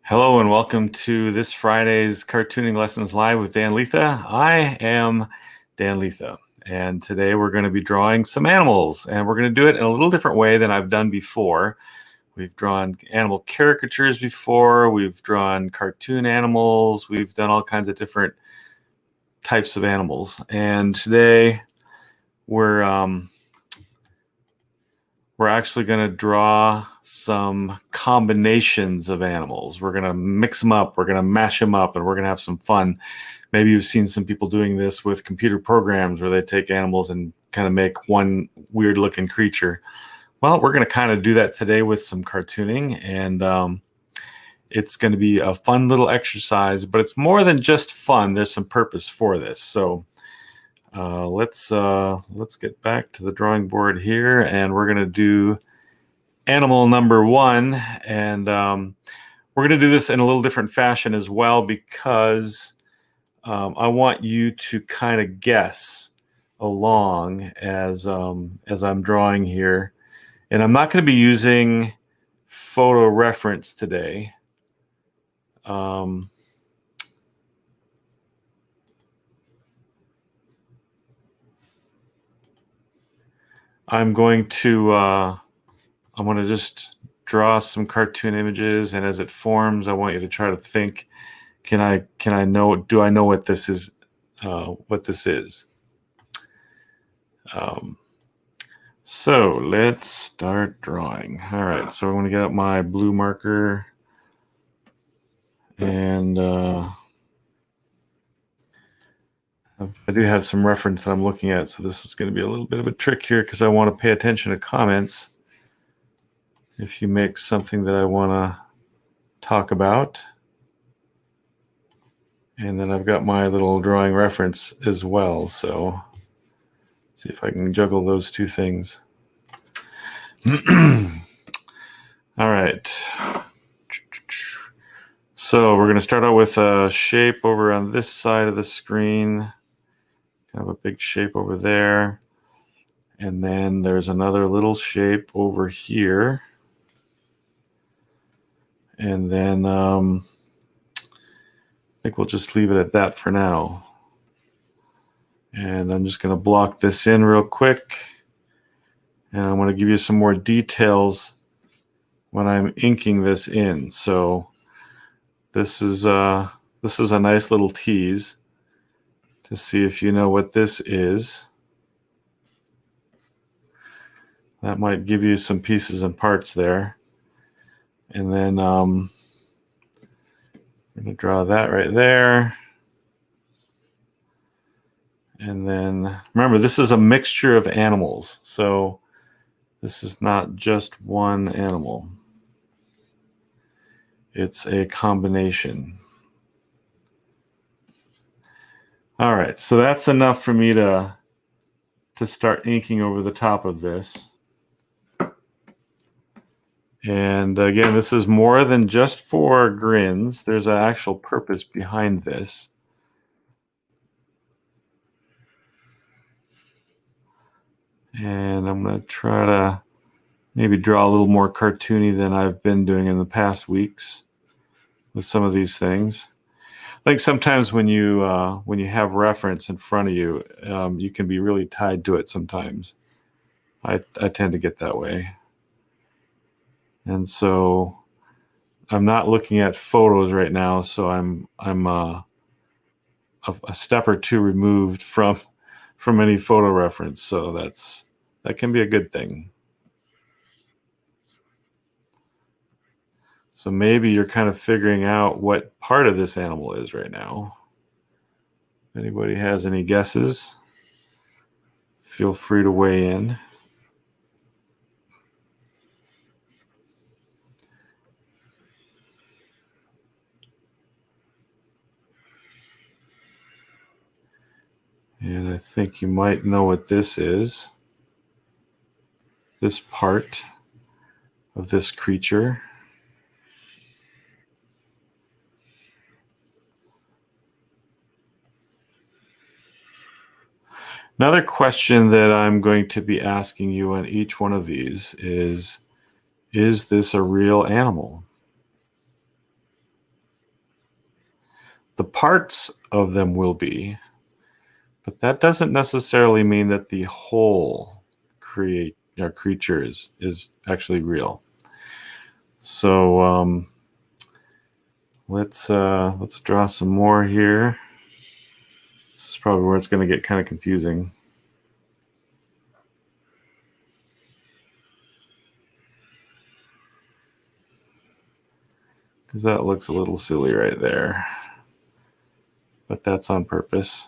Hello and welcome to this Friday's Cartooning Lessons Live with Dan Lietha. I am Dan Lietha, and today we're going to be drawing some animals, and we're going to do it in a little different way than I've done before. We've drawn animal caricatures before, we've drawn cartoon animals, we've done all kinds of different types of animals, and today we're actually going to draw some combinations of animals. We're going to mix them up, we're going to mash them up, and we're going to have some fun. Maybe you've seen some people doing this with computer programs where they take animals and kind of make one weird looking creature. Well, we're going to kind of do that today with some cartooning, and it's going to be a fun little exercise, but it's more than just fun. There's some purpose for this. So let's get back to the drawing board here, and we're going to do animal number one, and we're going to do this in a little different fashion as well, because I want you to kind of guess along as I'm drawing here, and I'm not going to be using photo reference today. I'm going to just draw some cartoon images, and as it forms, I want you to try to think, do I know what this is? So let's start drawing. All right, so I'm going to get out my blue marker, and I do have some reference that I'm looking at, so this is going to be a little bit of a trick here because I want to pay attention to comments if you make something that I want to talk about. And then I've got my little drawing reference as well, so see if I can juggle those two things. All right. So we're going to start out with a shape over on this side of the screen, kind of a big shape over there. And then there's another little shape over here. And then I think we'll just leave it at that for now. And I'm just going to block this in real quick. And I'm going to give you some more details when I'm inking this in. So this is a nice little tease to see if you know what this is. That might give you some pieces and parts there. And then I'm going to draw that right there. And then remember, this is a mixture of animals. So this is not just one animal. It's a combination. All right, so that's enough for me to start inking over the top of this. And again, this is more than just for grins. There's an actual purpose behind this. And I'm going to try to maybe draw a little more cartoony than I've been doing in the past weeks with some of these things. I think sometimes when you have reference in front of you, you can be really tied to it sometimes. I tend to get that way. And so I'm not looking at photos right now, so I'm a step or two removed from any photo reference. So that can be a good thing. So maybe you're kind of figuring out what part of this animal is right now. If anybody has any guesses, feel free to weigh in. And I think you might know what this is. This part of this creature. Another question that I'm going to be asking you on each one of these is this a real animal? The parts of them will be, but that doesn't necessarily mean that the whole creature is actually real. So let's draw some more here. This is probably where it's going to get kind of confusing. Because that looks a little silly right there. But that's on purpose.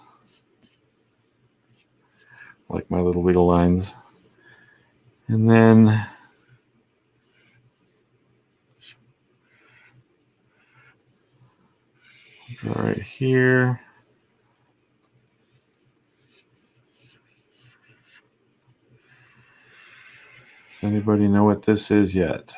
Like my little wiggle lines. And then draw right here. Does anybody know what this is yet?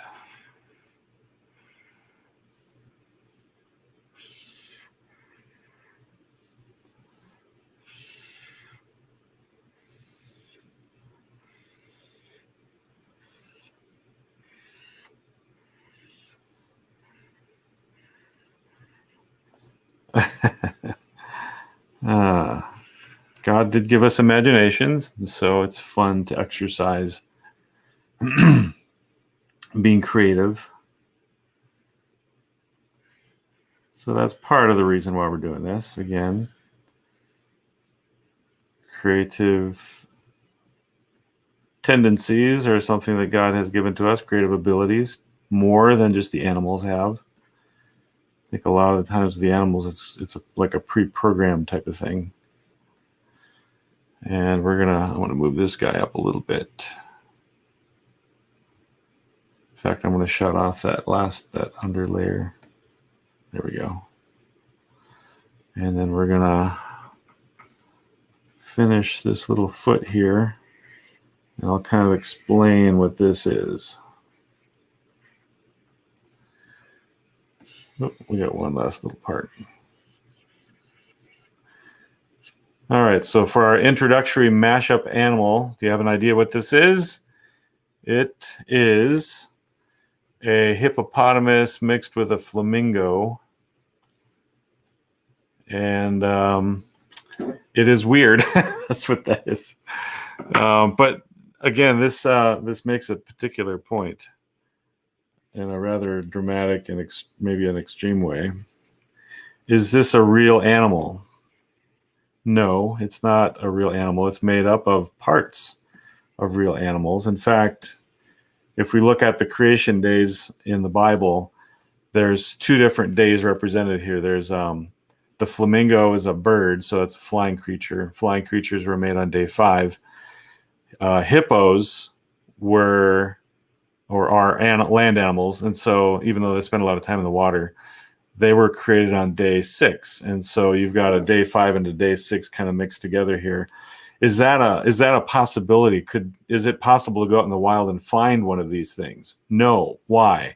God did give us imaginations, so it's fun to exercise being creative. So that's part of the reason why we're doing this. Again, creative tendencies are something that God has given to us, creative abilities, more than just the animals have. I think a lot of the times the animals, it's like a pre-programmed type of thing. And I want to move this guy up a little bit. In fact, I'm going to shut off that under layer. There we go. And then we're going to finish this little foot here. And I'll kind of explain what this is. Oh, we got one last little part. All right, so for our introductory mashup animal, do you have an idea what this is? It is a hippopotamus mixed with a flamingo. And it is weird. That's what that is. But again, this makes a particular point in a rather dramatic and maybe an extreme way. Is this a real animal? No, it's not a real animal. It's made up of parts of real animals. In fact, if we look at the creation days in the Bible, there's two different days represented here. There's the flamingo is a bird, so that's a flying creature. Flying creatures were made on day 5. Hippos are land animals, and so even though they spend a lot of time in the water, they were created on day 6. And so you've got a day 5 and a day 6 kind of mixed together here. Is that a possibility? Is it possible to go out in the wild and find one of these things? No. Why?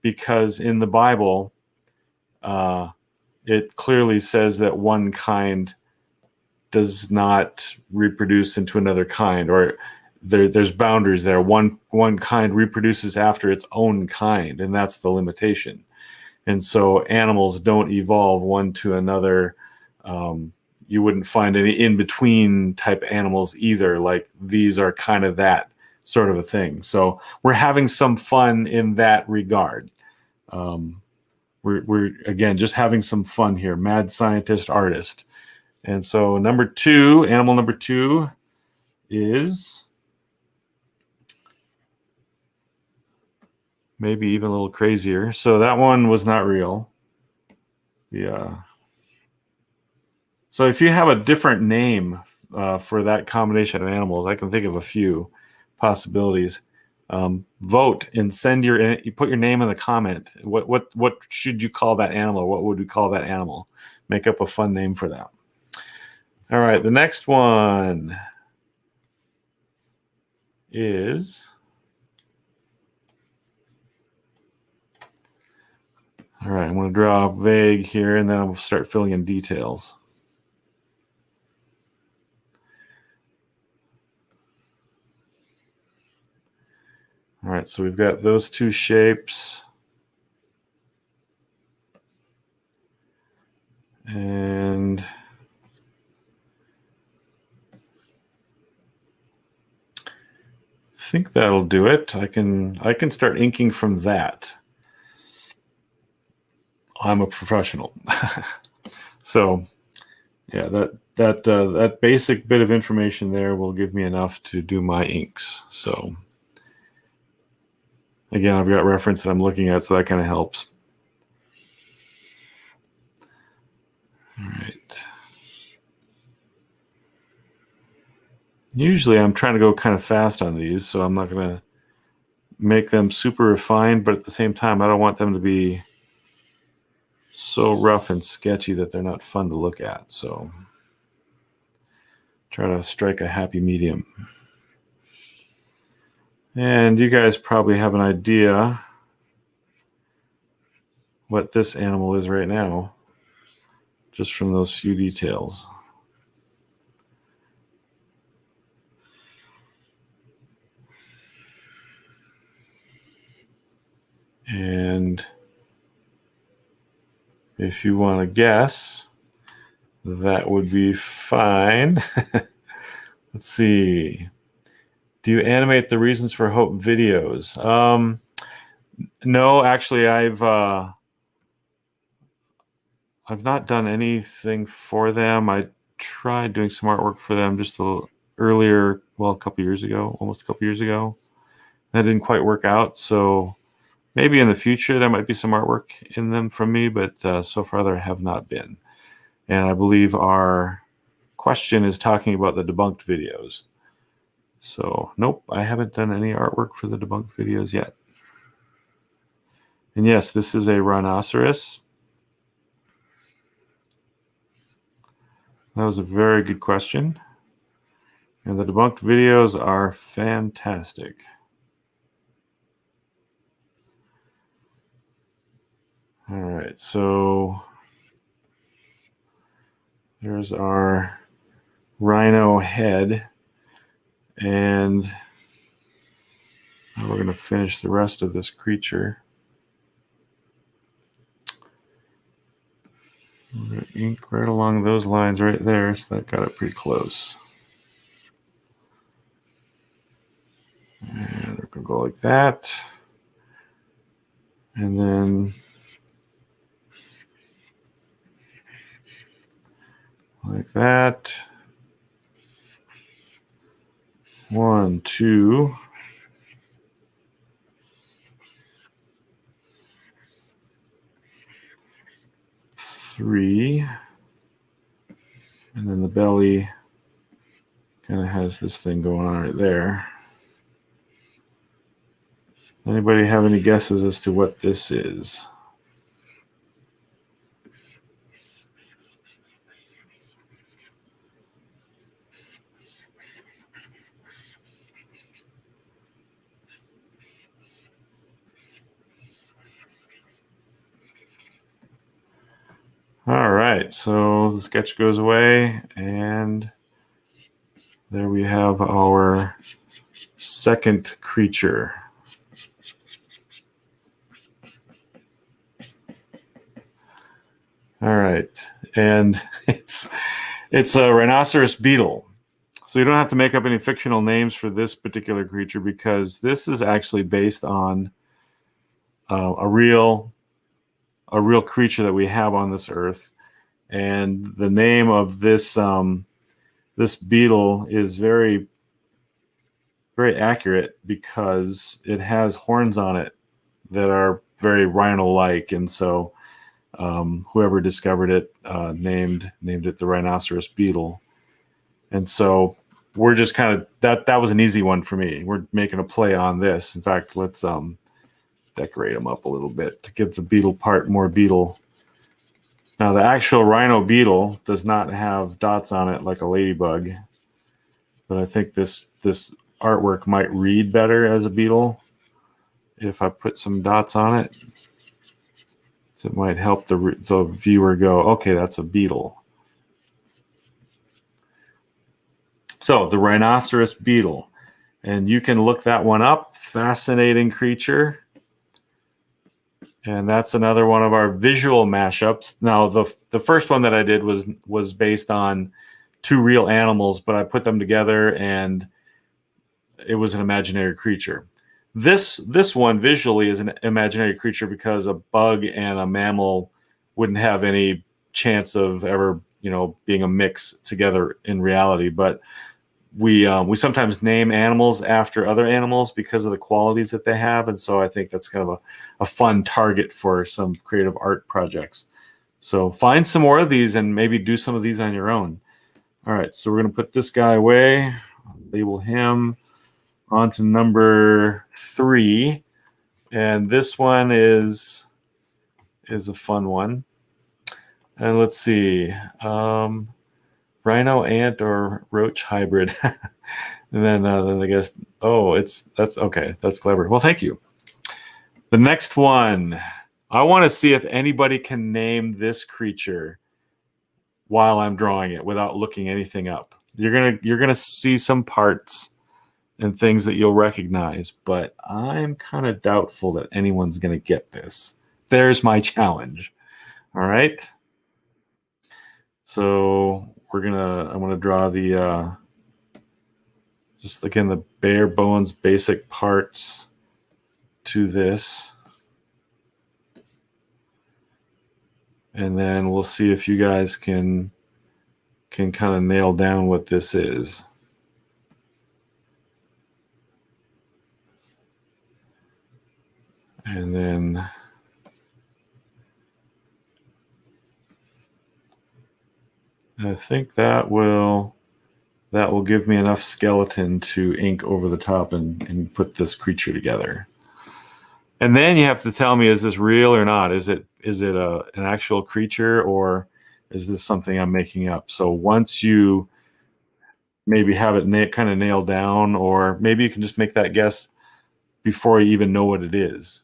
Because in the Bible, it clearly says that one kind does not reproduce into another kind, or there's boundaries there. One kind reproduces after its own kind, and that's the limitation. And so animals don't evolve one to another. You wouldn't find any in-between type animals either. Like these are kind of that sort of a thing. So we're having some fun in that regard. We're again just having some fun here. Mad scientist artist. And so animal number 2 is maybe even a little crazier. So that one was not real. Yeah. So if you have a different name for that combination of animals, I can think of a few possibilities. Vote and you put your name in the comment. What should you call that animal? What would we call that animal? Make up a fun name for that. All right, the next one is, all right, I'm going to draw vague here, and then I'll start filling in details. All right, so we've got those two shapes. think that'll do it. I can start inking from that. I'm a professional. So yeah, that basic bit of information there will give me enough to do my inks. So again, I've got reference that I'm looking at, so that kind of helps. All right. Usually I'm trying to go kind of fast on these, so I'm not going to make them super refined, but at the same time, I don't want them to be so rough and sketchy that they're not fun to look at. So try to strike a happy medium. And you guys probably have an idea what this animal is right now, just from those few details. And if you want to guess, that would be fine. Let's see. Do you animate the Reasons for Hope videos? No, actually, I've not done anything for them. I tried doing some artwork for them just a little earlier, well, a couple years ago, almost a couple years ago. That didn't quite work out, so maybe in the future there might be some artwork in them from me, but so far there have not been. And I believe our question is talking about the debunked videos. So nope, I haven't done any artwork for the debunked videos yet. And yes, this is a rhinoceros. That was a very good question. And the debunked videos are fantastic. All right, so there's our rhino head. And now we're going to finish the rest of this creature. I'm going to ink right along those lines right there, so that got it pretty close. And we're going to go like that. And then like that. 1, 2. 3. And then the belly kind of has this thing going on right there. Anybody have any guesses as to what this is? All right, so the sketch goes away, and there we have our second creature. All right, and it's a rhinoceros beetle. So you don't have to make up any fictional names for this particular creature, because this is actually based on a real creature that we have on this earth. And the name of this this beetle is very, very accurate, because it has horns on it that are very rhino-like, and so whoever discovered it named it the rhinoceros beetle. And so we're just kind of that was an easy one for me. We're making a play on this. In fact, let's decorate them up a little bit to give the beetle part more beetle. Now, the actual rhino beetle does not have dots on it like a ladybug, but I think this artwork might read better as a beetle if I put some dots on it. So it might help the viewer go, okay, that's a beetle. So the rhinoceros beetle, and you can look that one up. Fascinating creature. And that's another one of our visual mashups. Now, the first one that I did was based on 2 real animals, but I put them together, and it was an imaginary creature. This one visually is an imaginary creature because a bug and a mammal wouldn't have any chance of ever, being a mix together in reality. But we sometimes name animals after other animals because of the qualities that they have, and so I think that's kind of a fun target for some creative art projects. So find some more of these and maybe do some of these on your own. All right, so we're going to put this guy away, label him. On to number 3, and this one is a fun one. And let's see, rhino, ant, or roach hybrid. And then I guess, that's okay. That's clever. Well, thank you. The next one, I want to see if anybody can name this creature while I'm drawing it without looking anything up. You're gonna see some parts and things that you'll recognize, but I'm kind of doubtful that anyone's gonna get this. There's my challenge. All right. So I'm gonna draw the just again the bare bones basic parts to this, and then we'll see if you guys can kind of nail down what this is. And then I think that will give me enough skeleton to ink over the top and put this creature together. And then you have to tell me, is this real or not? Is it an actual creature, or is this something I'm making up? So once you maybe have it kind of nailed down, or maybe you can just make that guess before you even know what it is,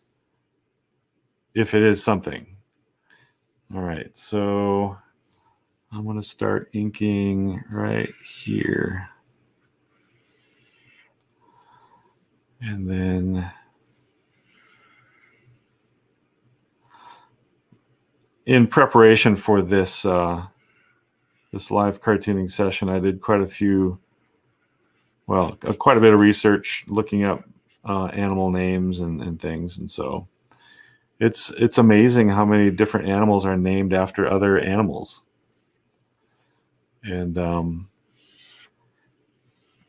if it is something. All right, so I'm going to start inking right here. And then in preparation for this this live cartooning session, I did quite a bit of research looking up animal names and things. And so it's amazing how many different animals are named after other animals. And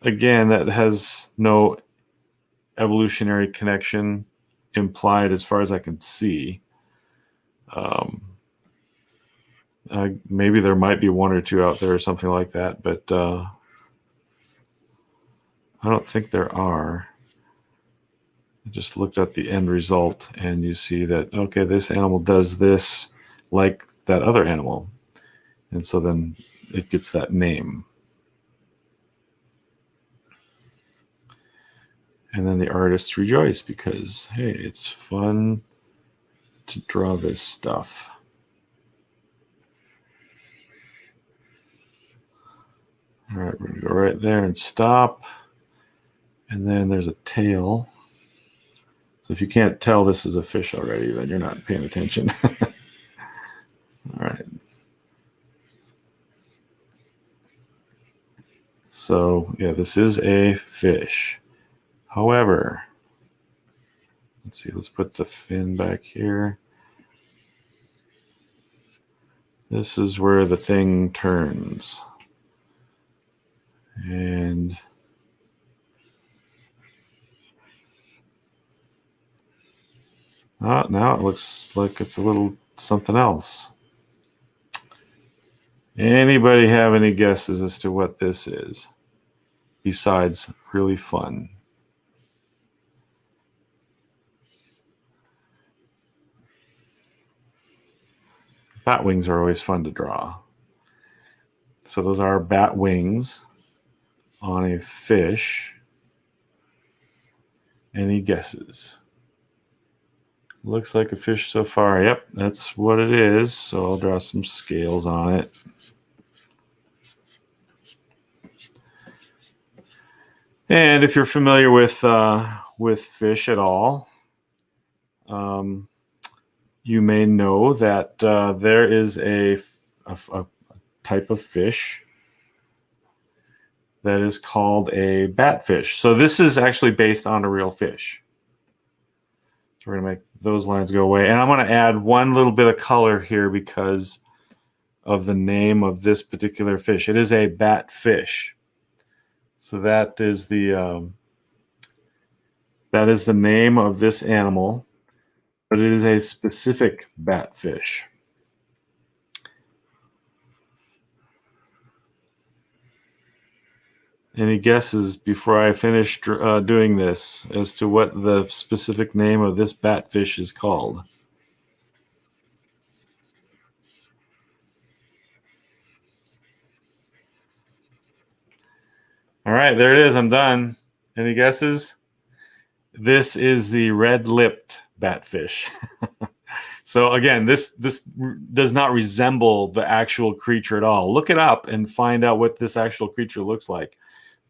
again, that has no evolutionary connection implied as far as I can see. Maybe there might be one or two out there or something like that, but I don't think there are. I just looked at the end result, and you see that, okay, this animal does this like that other animal. And so then it gets that name. And then the artists rejoice because, hey, it's fun to draw this stuff. All right, we're going to go right there and stop. And then there's a tail. So if you can't tell this is a fish already, then you're not paying attention. All right. So yeah, this is a fish. However, let's see, let's put the fin back here. This is where the thing turns. And now it looks like it's a little something else. Anybody have any guesses as to what this is besides really fun? Bat wings are always fun to draw. So those are bat wings on a fish. Any guesses? Looks like a fish so far. Yep, that's what it is. So I'll draw some scales on it. And if you're familiar with fish at all, you may know that there is a type of fish that is called a batfish. So this is actually based on a real fish. So we're going to make those lines go away. And I'm going to add one little bit of color here because of the name of this particular fish. It is a batfish. So that is the name of this animal, but it is a specific batfish. Any guesses before I finish doing this as to what the specific name of this batfish is called? All right, there it is. I'm done. Any guesses? This is the red-lipped batfish. So again, this does not resemble the actual creature at all. Look it up and find out what this actual creature looks like.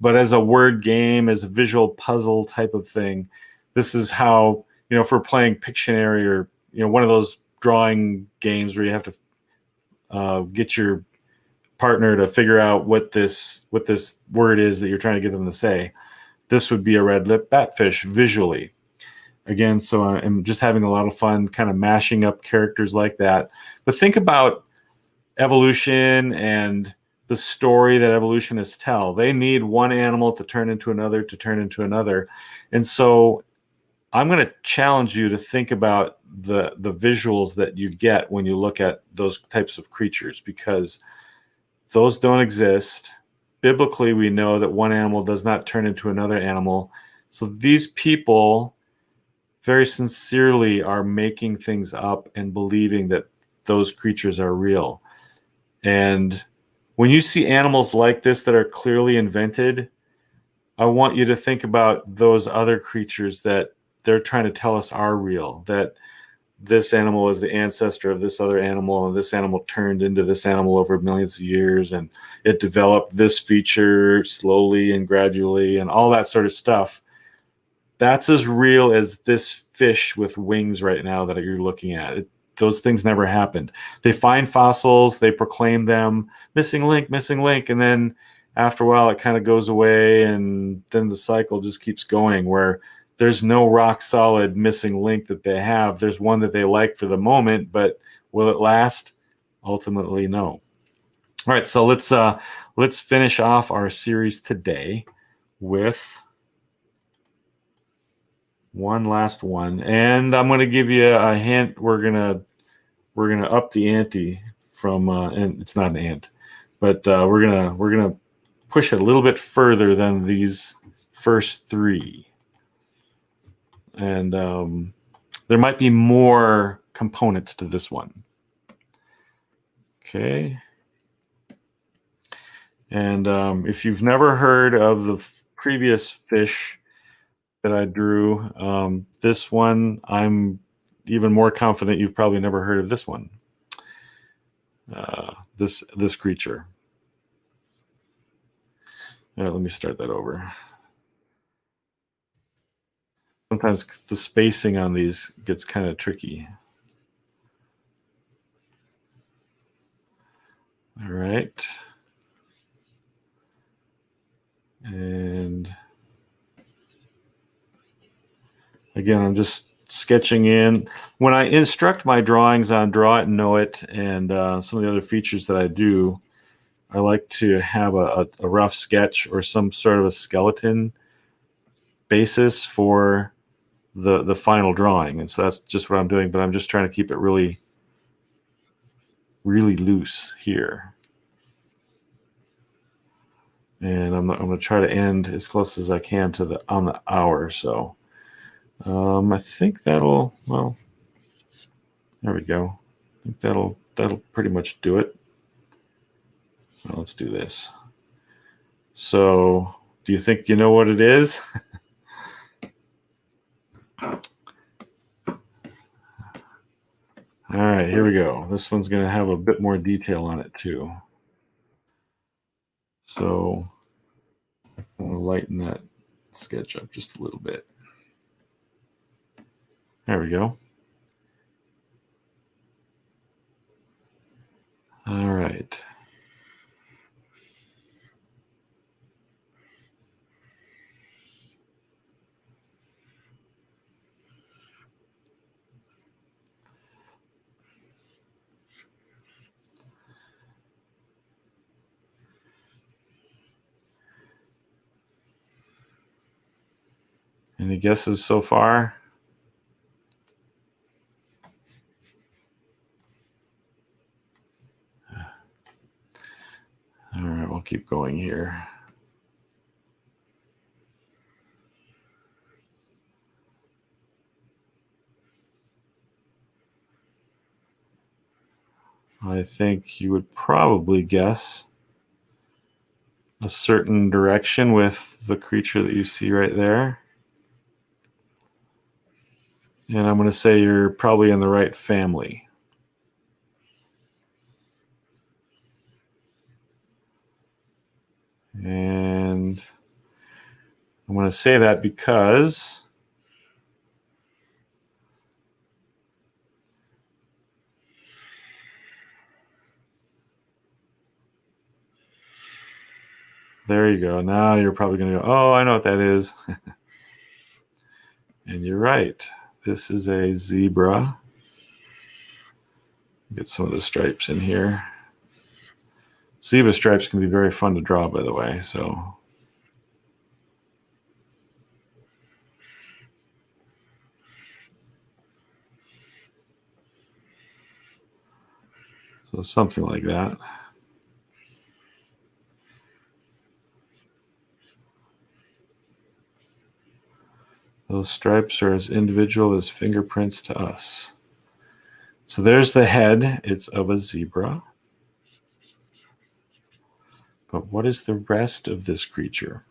But as a word game, as a visual puzzle type of thing, this is how, if we're playing Pictionary or, one of those drawing games where you have to get your partner to figure out what this word is that you're trying to get them to say. This would be a red-lipped batfish visually. Again, so I'm just having a lot of fun kind of mashing up characters like that. But think about evolution and the story that evolutionists tell. They need one animal to turn into another, to turn into another. And so I'm going to challenge you to think about the visuals that you get when you look at those types of creatures, because those don't exist. Biblically, we know that one animal does not turn into another animal. So these people very sincerely are making things up and believing that those creatures are real. And when you see animals like this that are clearly invented, I want you to think about those other creatures that they're trying to tell us are real, that this animal is the ancestor of this other animal, and this animal turned into this animal over millions of years, and it developed this feature slowly and gradually and all that sort of stuff. That's as real as this fish with wings right now that you're looking at. Those things never happened. They find fossils, they proclaim them, missing link, and then after a while it kind of goes away, and then the cycle just keeps going where there's no rock solid missing link that they have. There's one that they like for the moment, but will it last? Ultimately, no. All right, so let's finish off our series today with one last one, and I'm going to give you a hint. We're gonna up the ante from, and it's not an ant, but we're gonna push it a little bit further than these first three, and there might be more components to this one. Okay, and if you've never heard of the previous fish that I drew, this one, I'm even more confident you've probably never heard of this one. This creature. Let me start that over. Sometimes the spacing on these gets kind of tricky. All right. And again, I'm just sketching in. When I instruct my drawings on Draw It and Know It and some of the other features that I do, I like to have a rough sketch or some sort of a skeleton basis for the final drawing. And so that's just what I'm doing, but I'm just trying to keep it really, really loose here. And I'm going to try to end as close as I can to on the hour. So I think that'll, well, there we go. I think that'll pretty much do it. So let's do this. So do you think you know what it is? All right, here we go. This one's going to have a bit more detail on it too. So I'm going to lighten that sketch up just a little bit. There we go. All right. Any guesses so far? All right, we'll keep going here. I think you would probably guess a certain direction with the creature that you see right there. And I'm going to say you're probably in the right family. And I'm going to say that because there you go. Now you're probably going to go, oh, I know what that is. And you're right. This is a zebra. Get some of the stripes in here. Zebra stripes can be very fun to draw, by the way. So something like that. Those stripes are as individual as fingerprints to us. So there's the head. It's of a zebra. But what is the rest of this creature?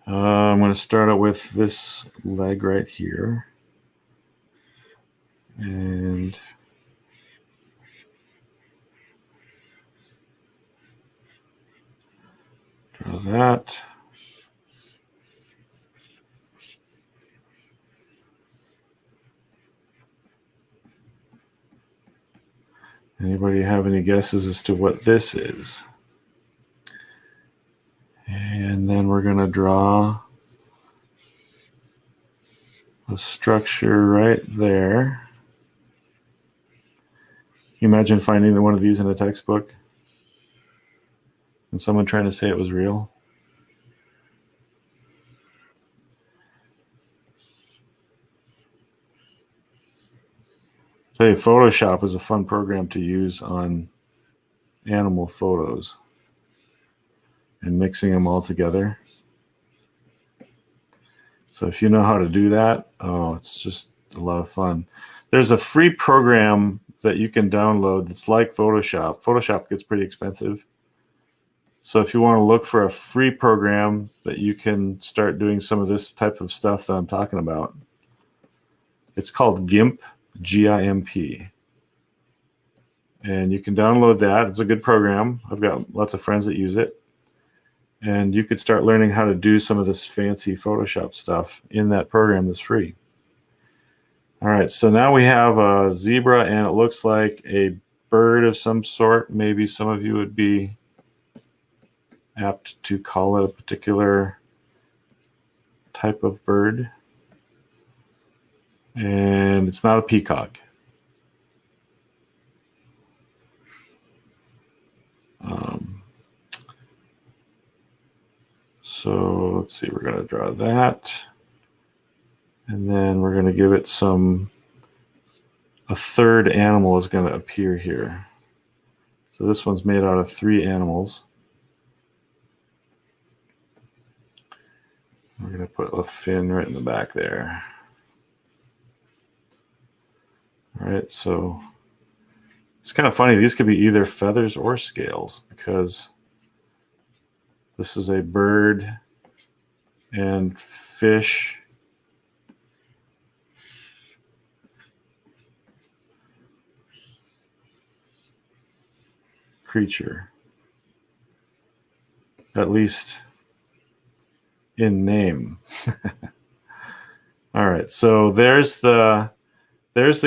I'm going to start out with this leg right here. And draw that. Anybody have any guesses as to what this is? And then we're going to draw a structure right there. Can you imagine finding one of these in a textbook and someone trying to say it was real? Hey, Photoshop is a fun program to use on animal photos and mixing them all together. So if you know how to do that, oh, it's just a lot of fun. There's a free program that you can download that's like Photoshop. Photoshop gets pretty expensive. So if you want to look for a free program that you can start doing some of this type of stuff that I'm talking about, it's called GIMP, G-I-M-P. And you can download that. It's a good program. I've got lots of friends that use it. And you could start learning how to do some of this fancy Photoshop stuff in that program that's free. All right, so now we have a zebra, and it looks like a bird of some sort. Maybe some of you would be apt to call it a particular type of bird. And it's not a peacock. So let's see, we're going to draw that. And then we're going to give it a third animal is going to appear here. So this one's made out of 3 animals. We're going to put a fin right in the back there. All right, so it's kind of funny. These could be either feathers or scales because this is a bird and fish. Creature, at least in name. All right, so there's the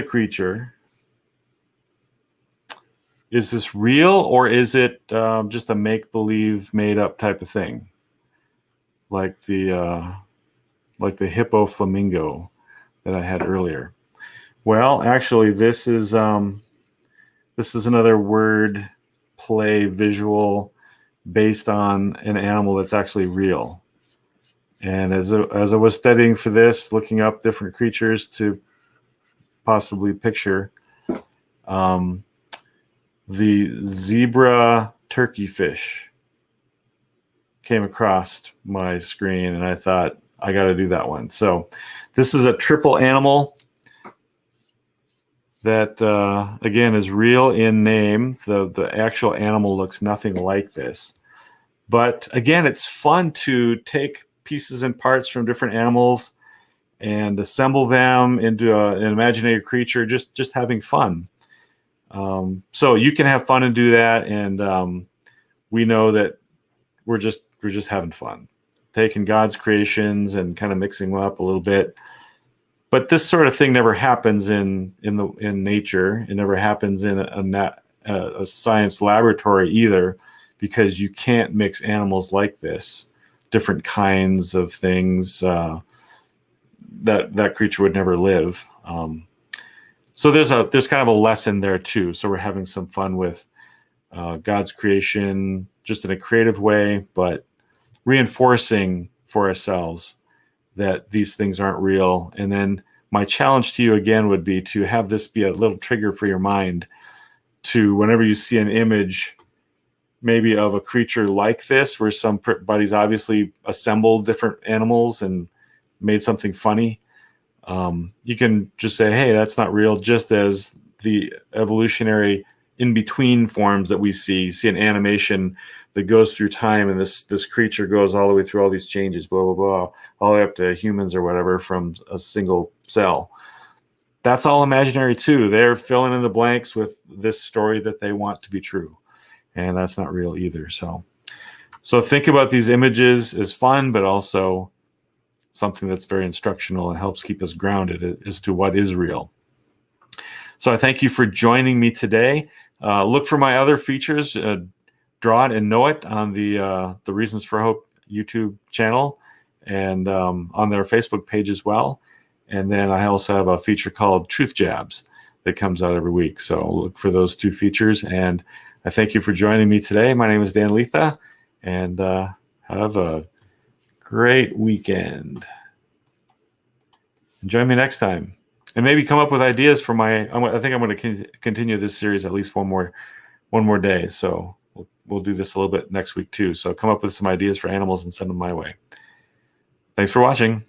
creature. Is this real, or is it just a make-believe, made-up type of thing, like the hippo flamingo that I had earlier? Well, actually, this is another word play visual based on an animal that's actually real. And as I was studying for this, looking up different creatures to possibly picture, the zebra turkey fish came across my screen, and I thought, I got to do that one. So this is a triple animal that, again, is real in name. The actual animal looks nothing like this. But again, it's fun to take pieces and parts from different animals and assemble them into an imaginary creature, just having fun. So you can have fun and do that, and we know that we're just having fun, taking God's creations and kind of mixing them up a little bit. But this sort of thing never happens in nature. It never happens in a science laboratory either, because you can't mix animals like this, different kinds of things. That creature would never live. So there's kind of a lesson there too. So we're having some fun with God's creation, just in a creative way, but reinforcing for ourselves that these things aren't real. And then my challenge to you again would be to have this be a little trigger for your mind to, whenever you see an image maybe of a creature like this, where somebody's obviously assembled different animals and made something funny, you can just say, hey, that's not real, just as the evolutionary in-between forms that we see an animation that goes through time, and this creature goes all the way through all these changes, blah, blah, blah, all the way up to humans or whatever from a single cell. That's all imaginary too. They're filling in the blanks with this story that they want to be true, and that's not real either. So think about these images as fun, but also something that's very instructional and helps keep us grounded as to what is real. So I thank you for joining me today. Look for my other features, Draw It and Know It, on the Reasons for Hope YouTube channel, and on their Facebook page as well. And then I also have a feature called Truth Jabs that comes out every week. So look for those two features. And I thank you for joining me today. My name is Dan Lietha, and have a great weekend. Join me next time, and maybe come up with ideas for I think I'm going to continue this series at least one more day. So we'll do this a little bit next week too. So come up with some ideas for animals and send them my way. Thanks for watching.